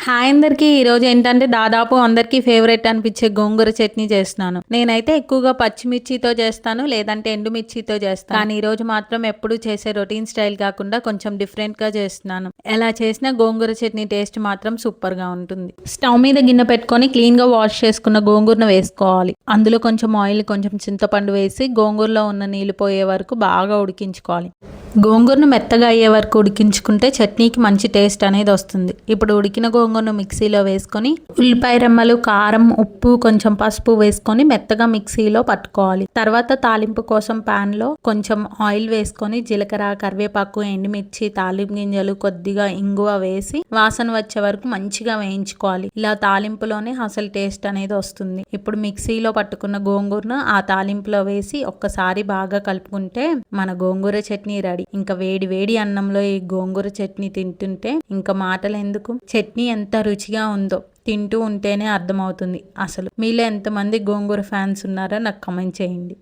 Hi అందరికీ ఈరోజు ఏంటంటే దాదాపు అందరికీ ఫేవరెట్ అనిపించే గోంగూర చట్నీ చేస్తున్నాను. నేనైతే ఎక్కువగా పచ్చిమిర్చితో చేస్తాను, లేదంటే ఎండుమిర్చితో చేస్తాను. కానీ ఈరోజు మాత్రం ఎప్పుడు చేసే రొటీన్ స్టైల్ కాకుండా కొంచెం డిఫరెంట్గా చేస్తున్నాను. ఎలా చేసినా గోంగూర చట్నీ టేస్ట్ మాత్రం సూపర్గా ఉంటుంది. స్టవ్ మీద గిన్నె పెట్టుకొని క్లీన్గా వాష్ చేసుకున్న గోంగూరను వేసుకోవాలి. అందులో కొంచెం ఆయిల్, కొంచెం చింతపండు వేసి గోంగూరలో ఉన్న నీళ్ళు పోయే వరకు బాగా ఉడికించుకోవాలి. గోంగూరను మెత్తగా అయ్యే వరకు ఉడికించుకుంటే చట్నీకి మంచి టేస్ట్ అనేది వస్తుంది. ఇప్పుడు ఉడికిన గోంగూరను మిక్సీలో వేసుకొని ఉల్లిపాయ రెమ్మలు, కారం, ఉప్పు, కొంచెం పసుపు వేసుకొని మెత్తగా మిక్సీలో పట్టుకోవాలి. తర్వాత తాలింపు కోసం పాన్ లో కొంచెం ఆయిల్ వేసుకొని జీలకర్ర, కరివేపాకు, ఎండుమిర్చి, తాలింపు గింజలు, కొద్దిగా ఇంగువ వేసి వాసన వచ్చే వరకు మంచిగా వేయించుకోవాలి. ఇలా తాలింపులోనే అసలు టేస్ట్ అనేది వస్తుంది. ఇప్పుడు మిక్సీలో పట్టుకున్న గోంగూరను ఆ తాలింపులో వేసి ఒక్కసారి బాగా కలుపుకుంటే మన గోంగూర చట్నీ రెడీ. ఇంకా వేడి వేడి అన్నంలో ఈ గోంగూర చట్నీ తింటుంటే ఇంకా మాటలు ఎందుకు. చట్నీ ఎంత రుచిగా ఉందో తింటూ ఉంటేనే అర్థమవుతుంది. అసలు మీలో ఎంతమంది గోంగూర ఫ్యాన్స్ ఉన్నారో నాకు కామెంట్ చేయండి.